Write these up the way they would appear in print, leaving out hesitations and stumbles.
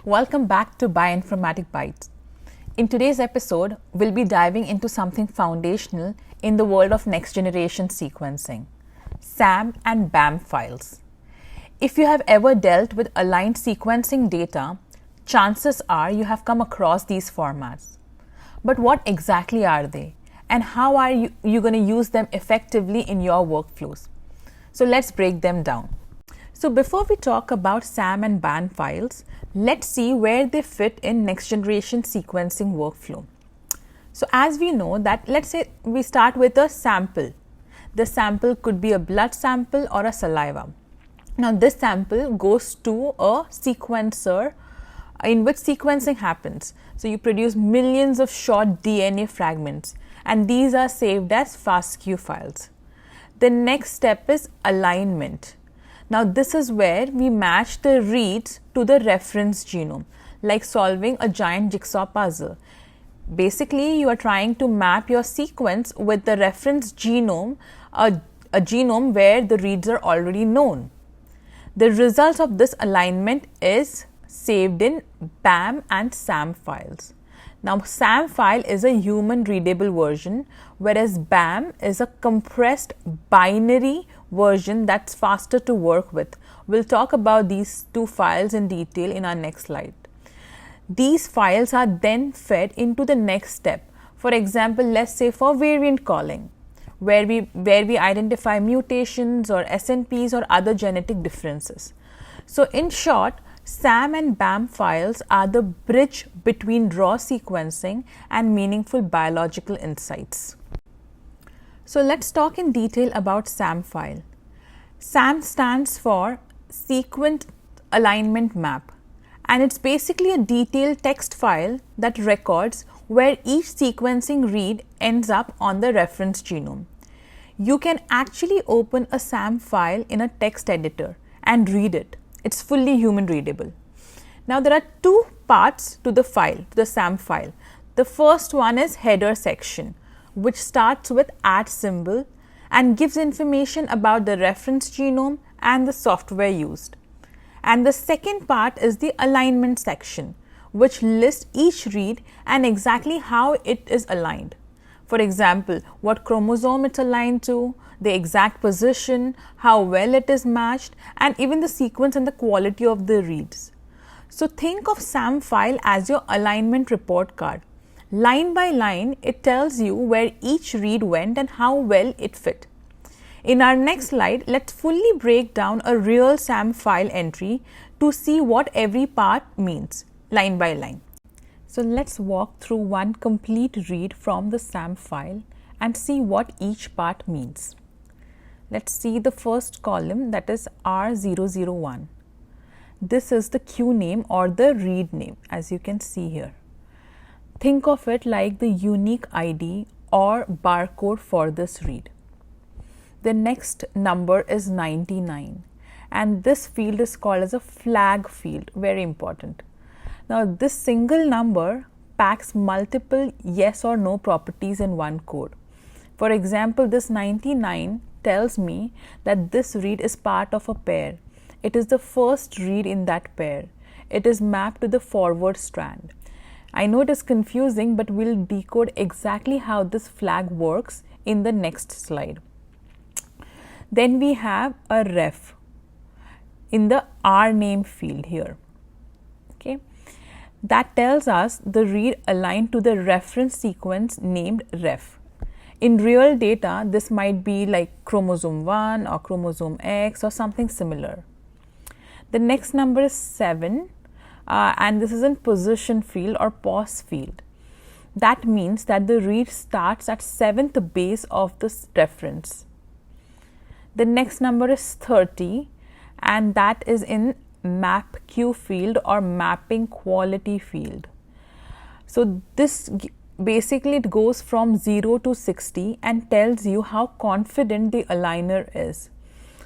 Welcome back to Bioinformatics Bytes. In today's episode, we'll be diving into something foundational in the world of next-generation sequencing, SAM and BAM files. If you have ever dealt with aligned sequencing data, chances are you have come across these formats. But what exactly are they? And how are you going to use them effectively in your workflows? So let's break them down. So before we talk about SAM and BAM files, let's see where they fit in next generation sequencing workflow. So as we know that, let's say we start with a sample. The sample could be a blood sample or a saliva. Now this sample goes to a sequencer in which sequencing happens. So you produce millions of short DNA fragments and these are saved as FASTQ files. The next step is alignment. Now this is where we match the reads to the reference genome, like solving a giant jigsaw puzzle. Basically, you are trying to map your sequence with the reference genome, a genome where the reads are already known. The result of this alignment is saved in BAM and SAM files. Now, SAM file is a human readable version, whereas BAM is a compressed binary version that's faster to work with. We'll talk about these two files in detail in our next slide. These files are then fed into the next step. For example, let's say for variant calling, where we identify mutations or SNPs or other genetic differences. So in short, SAM and BAM files are the bridge between raw sequencing and meaningful biological insights. So let's talk in detail about SAM file. SAM stands for Sequence Alignment Map, and it's basically a detailed text file that records where each sequencing read ends up on the reference genome. You can actually open a SAM file in a text editor and read it. It's fully human readable. Now there are two parts to the file, to the SAM file. The first one is header section, which starts with @ and gives information about the reference genome and the software used. And the second part is the alignment section, which lists each read and exactly how it is aligned. For example, what chromosome it's aligned to, the exact position, how well it is matched, and even the sequence and the quality of the reads. So think of SAM file as your alignment report card. Line by line, it tells you where each read went and how well it fit. In our next slide, let's fully break down a real SAM file entry to see what every part means, line by line. So let's walk through one complete read from the SAM file and see what each part means. Let's see the first column, that is R001. This is the Q name or the read name, as you can see here. Think of it like the unique ID or barcode for this read. The next number is 99, and this field is called as a FLAG field, very important. Now this single number packs multiple yes or no properties in one code. For example, this 99 tells me that this read is part of a pair. It is the first read in that pair. It is mapped to the forward strand. I know it is confusing, but we'll decode exactly how this flag works in the next slide. Then we have a ref in the R name field here. Okay, that tells us the read aligned to the reference sequence named ref. In real data, this might be like chromosome 1 or chromosome X or something similar. The next number is 7, and this is in position field or pos field. That means that the read starts at 7th base of this reference. The next number is 30, and that is in map Q field or mapping quality field. So this basically it goes from 0 to 60 and tells you how confident the aligner is.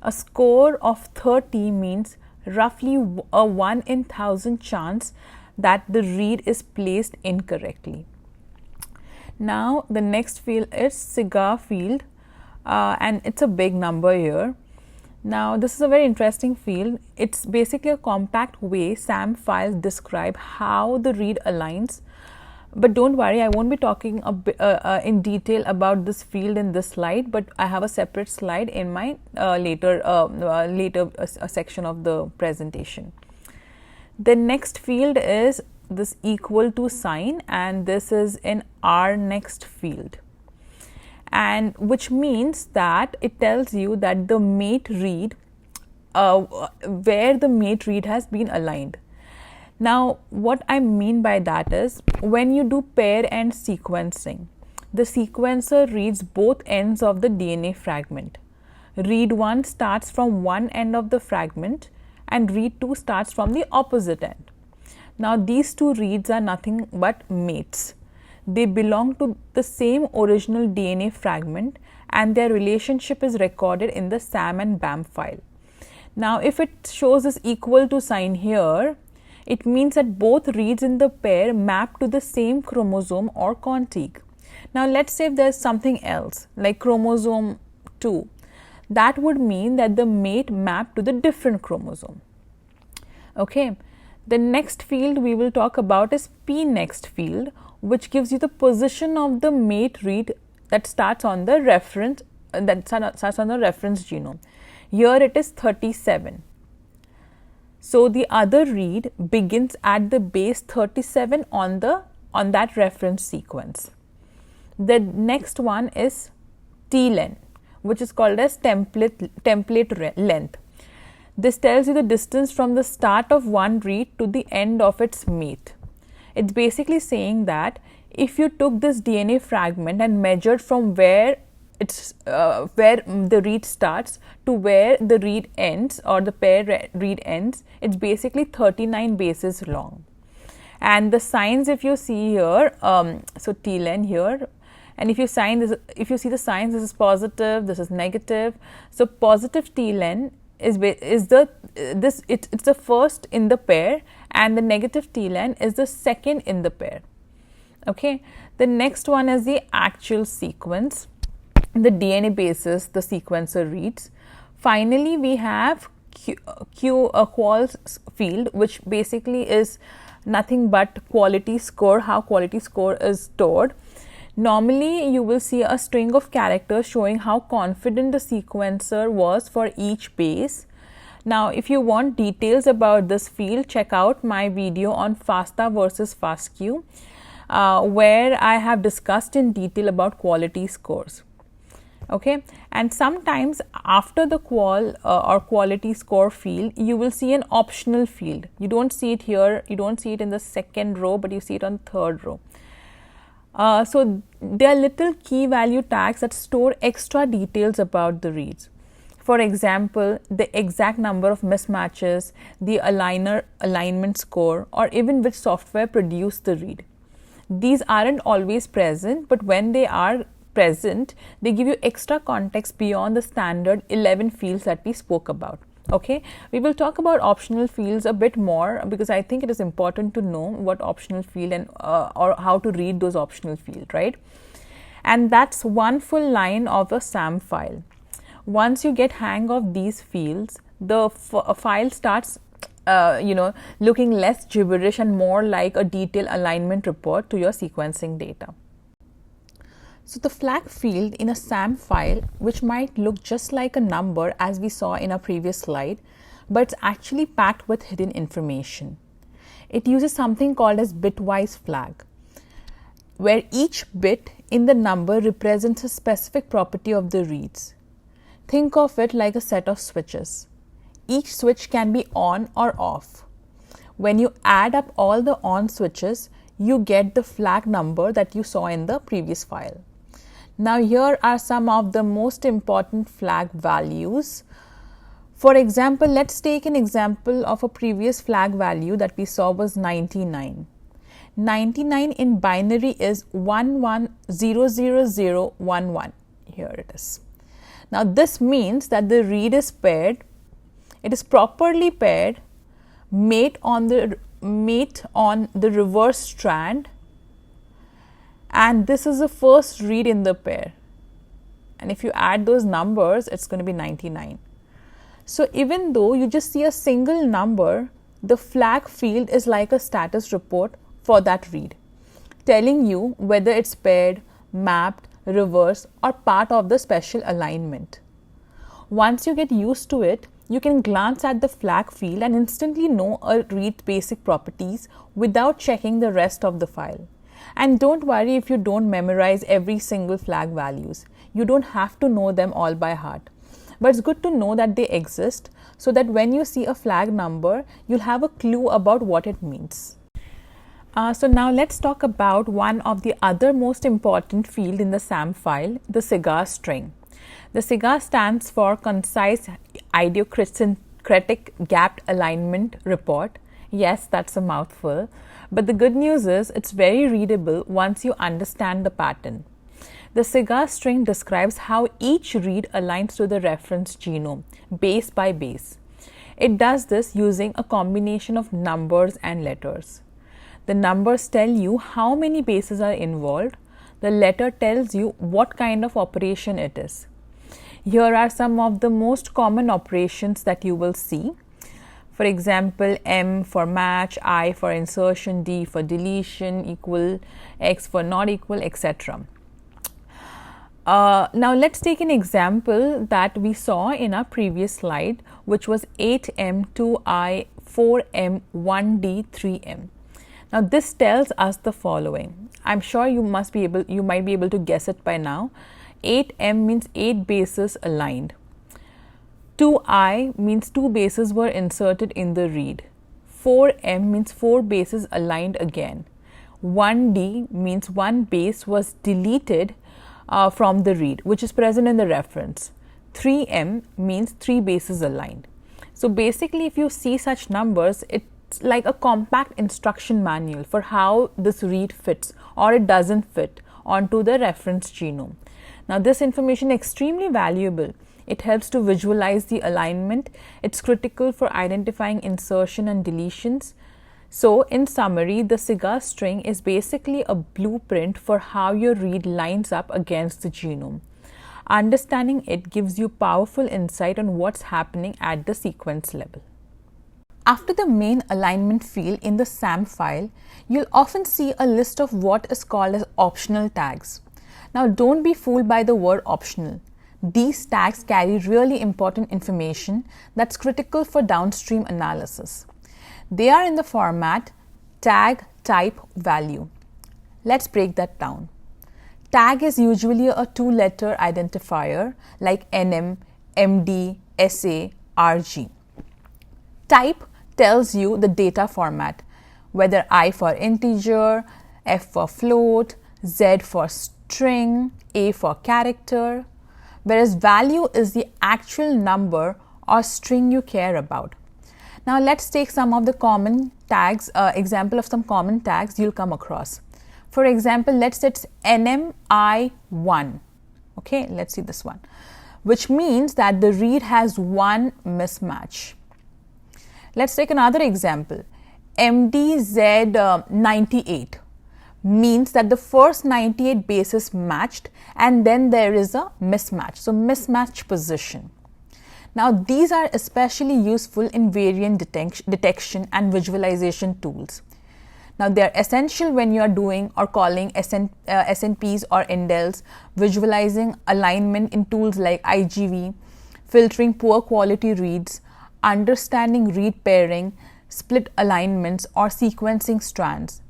A score of 30 means roughly a 1 in 1,000 chance that the read is placed incorrectly. Now the next field is CIGAR field, and it's a big number here. Now, this is a very interesting field. It's basically a compact way SAM files describe how the read aligns. But don't worry, I won't be talking in detail about this field in this slide, but I have a separate slide in my later section of the presentation. The next field is this equal to sign, and this is in our next field, and which means that it tells you that the mate read, where the mate read has been aligned. Now, what I mean by that is, when you do pair end sequencing, the sequencer reads both ends of the DNA fragment. Read 1 starts from one end of the fragment and read 2 starts from the opposite end. Now, these two reads are nothing but mates. They belong to the same original DNA fragment, and their relationship is recorded in the SAM and BAM file. Now, if it shows this equal to sign here, it means that both reads in the pair map to the same chromosome or contig. Now, let's say if there's something else like chromosome 2, that would mean that the mate mapped to the different chromosome. Okay, the next field we will talk about is P next field, which gives you the position of the mate read that starts on the reference genome. Here it is 37. So the other read begins at the base 37 on that reference sequence. The next one is TLen, which is called as template length. This tells you the distance from the start of one read to the end of its mate. It's basically saying that if you took this DNA fragment and measured from where the read starts to where the read ends, or the pair read ends, it's basically 39 bases long. And the signs, if you see here, so TLen here, and if you see the signs, this is positive, this is negative. So positive TLen is the first in the pair, and the negative TLen is the second in the pair. Okay, the next one is the actual sequence, the DNA basis the sequencer reads. Finally, we have quals field, which basically is nothing but quality score, how quality score is stored. Normally, you will see a string of characters showing how confident the sequencer was for each base. Now, if you want details about this field, check out my video on FASTA versus FASTQ, where I have discussed in detail about quality scores. Okay, and sometimes after the qual or quality score field, you will see an optional field. You don't see it here, you don't see it in the second row, but you see it on the third row. So there are little key value tags that store extra details about the reads. For example, the exact number of mismatches, the alignment score, or even which software produced the read. These aren't always present, but when they are present, they give you extra context beyond the standard 11 fields that we spoke about. Okay, we will talk about optional fields a bit more, because I think it is important to know what optional field and or how to read those optional fields, right? And that's one full line of a SAM file. Once you get hang of these fields, the file starts looking less gibberish and more like a detailed alignment report to your sequencing data. So the flag field in a SAM file, which might look just like a number as we saw in our previous slide, but it's actually packed with hidden information. It uses something called as bitwise flag, where each bit in the number represents a specific property of the reads. Think of it like a set of switches. Each switch can be on or off. When you add up all the on switches, you get the flag number that you saw in the previous file. Now, here are some of the most important flag values. For example, let's take an example of a previous flag value that we saw was 99. 99 in binary is 11000011. Here it is. Now, this means that the read is paired. It is properly paired, mate on the reverse strand, and this is the first read in the pair. And if you add those numbers, it's going to be 99. So even though you just see a single number, the flag field is like a status report for that read, telling you whether it's paired, mapped, reversed, or part of the special alignment. Once you get used to it, you can glance at the flag field and instantly know a read's basic properties without checking the rest of the file. And don't worry if you don't memorize every single flag values. You don't have to know them all by heart. But it's good to know that they exist so that when you see a flag number, you'll have a clue about what it means. So now let's talk about one of the other most important field in the SAM file, the CIGAR string. The CIGAR stands for Concise Idiosyncratic Gapped Alignment Report. Yes, that's a mouthful. But the good news is it's very readable once you understand the pattern. The CIGAR string describes how each read aligns to the reference genome, base by base. It does this using a combination of numbers and letters. The numbers tell you how many bases are involved. The letter tells you what kind of operation it is. Here are some of the most common operations that you will see. For example, M for match, I for insertion, D for deletion, equal, X for not equal, etc. Now let's take an example that we saw in our previous slide, which was 8M, 2I, 4M, 1D, 3M. Now this tells us the following. I'm sure you might be able to guess it by now. 8M means 8 bases aligned. 2I means 2 bases were inserted in the read. 4M means 4 bases aligned again. 1D means 1 base was deleted from the read, which is present in the reference. 3M means 3 bases aligned. So basically, if you see such numbers, it's like a compact instruction manual for how this read fits or it doesn't fit onto the reference genome. Now this information is extremely valuable. It helps to visualize the alignment. It's critical for identifying insertion and deletions. So in summary, the CIGAR string is basically a blueprint for how your read lines up against the genome. Understanding it gives you powerful insight on what's happening at the sequence level. After the main alignment field in the SAM file, you'll often see a list of what is called as optional tags. Now don't be fooled by the word optional. These tags carry really important information that's critical for downstream analysis. They are in the format tag type value. Let's break that down. Tag is usually a 2-letter identifier like NM, MD, SA, RG. Type tells you the data format, whether I for integer, F for float, Z for string, A for character, whereas value is the actual number or string you care about. Now let's take some of the common tags, example of some common tags you'll come across. For example, let's say it's NMI1. Okay, let's see this one, which means that the read has one mismatch. Let's take another example. MDZ98 means that the first 98 bases matched and then there is a mismatch. So mismatch position. Now these are especially useful in variant detection and visualization tools. Now they are essential when you are doing or calling SNPs or indels, visualizing alignment in tools like IGV, filtering poor quality reads, understanding read pairing, split alignments or sequencing strands.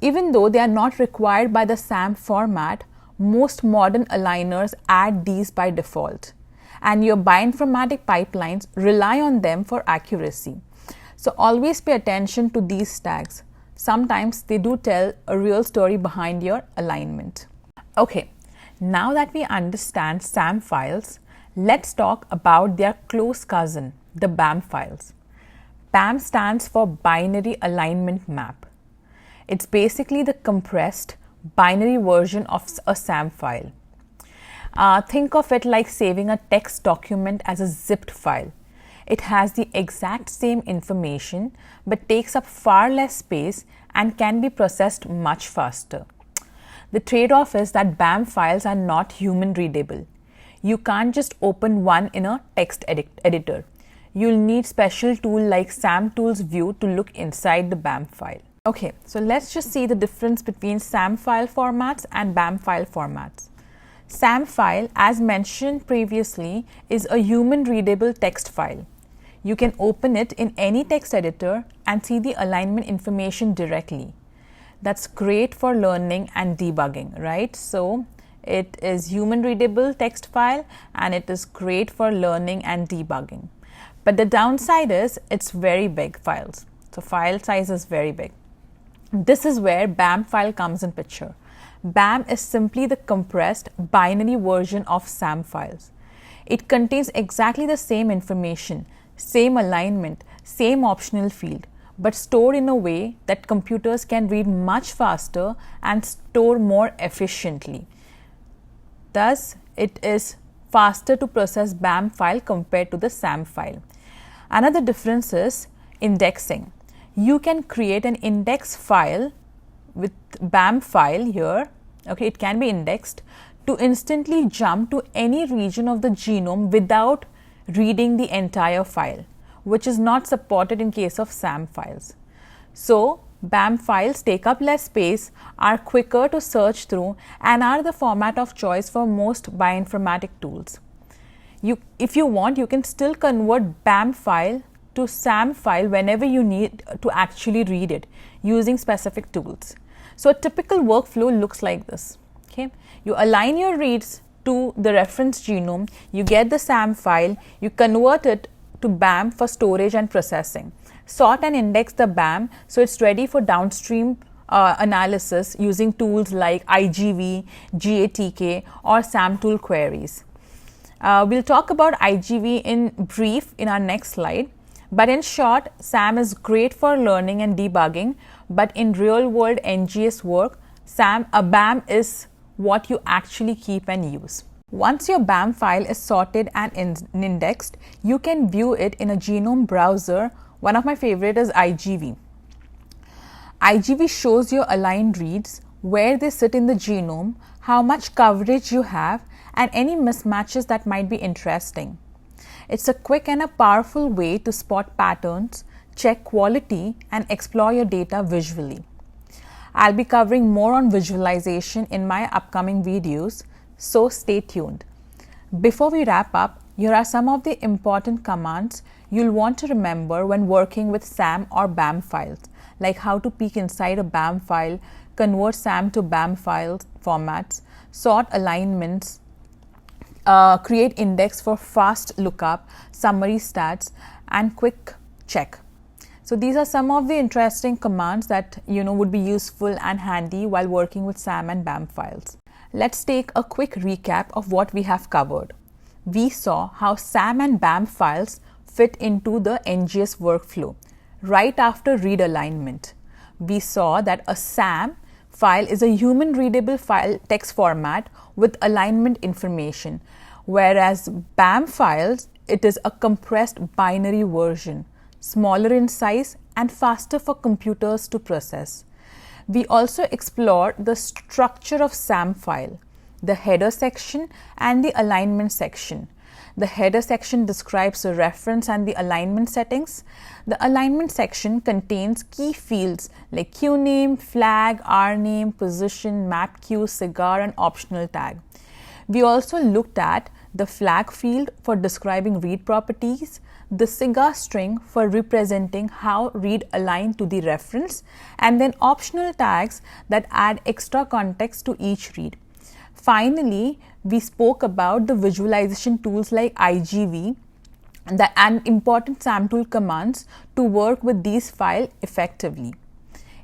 Even though they are not required by the SAM format, most modern aligners add these by default, and your bioinformatic pipelines rely on them for accuracy. So always pay attention to these tags. Sometimes they do tell a real story behind your alignment. Okay, now that we understand SAM files, let's talk about their close cousin, the BAM files. BAM stands for Binary Alignment Map. It's basically the compressed binary version of a SAM file. Think of it like saving a text document as a zipped file. It has the exact same information but takes up far less space and can be processed much faster. The trade-off is that BAM files are not human readable. You can't just open one in a text editor. you'll need special tool like samtools view to look inside the BAM file. Okay, so let's just see the difference between SAM file formats and BAM file formats. SAM file, as mentioned previously, is a human-readable text file. You can open it in any text editor and see the alignment information directly. That's great for learning and debugging, right? So it is human-readable text file and it is great for learning and debugging. But the downside is it's very big files. So file size is very big. This is where BAM file comes in picture. BAM is simply the compressed binary version of SAM files. It contains exactly the same information, same alignment, same optional field, but stored in a way that computers can read much faster and store more efficiently. Thus, it is faster to process BAM file compared to the SAM file. Another difference is indexing. You can create an index file with BAM file here, okay, it can be indexed to instantly jump to any region of the genome without reading the entire file, which is not supported in case of SAM files. So, BAM files take up less space, are quicker to search through, and are the format of choice for most bioinformatic tools. If you want, you can still convert BAM file to SAM file whenever you need to actually read it using specific tools. So a typical workflow looks like this. Okay, you align your reads to the reference genome, you get the SAM file, you convert it to BAM for storage and processing. Sort and index the BAM so it's ready for downstream analysis using tools like IGV, GATK or samtool queries. We'll talk about IGV in brief in our next slide. But in short, SAM is great for learning and debugging, but in real-world NGS work, BAM is what you actually keep and use. Once your BAM file is sorted and indexed, you can view it in a genome browser. One of my favorite is IGV. IGV shows your aligned reads, where they sit in the genome, how much coverage you have, and any mismatches that might be interesting. It's a quick and a powerful way to spot patterns, check quality, and explore your data visually. I'll be covering more on visualization in my upcoming videos, so stay tuned. Before we wrap up, here are some of the important commands you'll want to remember when working with SAM or BAM files, like how to peek inside a BAM file, convert SAM to BAM file formats, sort alignments, create index for fast lookup, summary stats, and quick check. So these are some of the interesting commands that would be useful and handy while working with SAM and BAM files. Let's take a quick recap of what we have covered. We saw how SAM and BAM files fit into the NGS workflow right after read alignment. We saw that a SAM file is a human readable file text format with alignment information, whereas BAM files, it is a compressed binary version, smaller in size and faster for computers to process. We also explored the structure of SAM file, the header section and the alignment section. The header section describes the reference and the alignment settings. The alignment section contains key fields like QName, FLAG, RName, position, MapQ, CIGAR, and optional tag. We also looked at the FLAG field for describing read properties, the CIGAR string for representing how read aligned to the reference, and then optional tags that add extra context to each read. Finally, we spoke about the visualization tools like IGV and important samtool commands to work with these files effectively.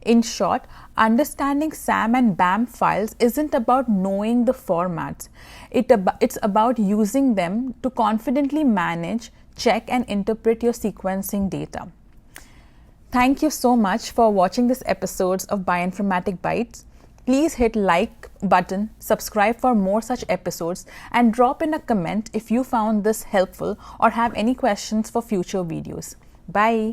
In short, understanding SAM and BAM files isn't about knowing the formats. It's about using them to confidently manage, check, and interpret your sequencing data. Thank you so much for watching this episode of Bioinformatics Bytes. Please hit like button, subscribe for more such episodes, and drop in a comment if you found this helpful or have any questions for future videos. Bye.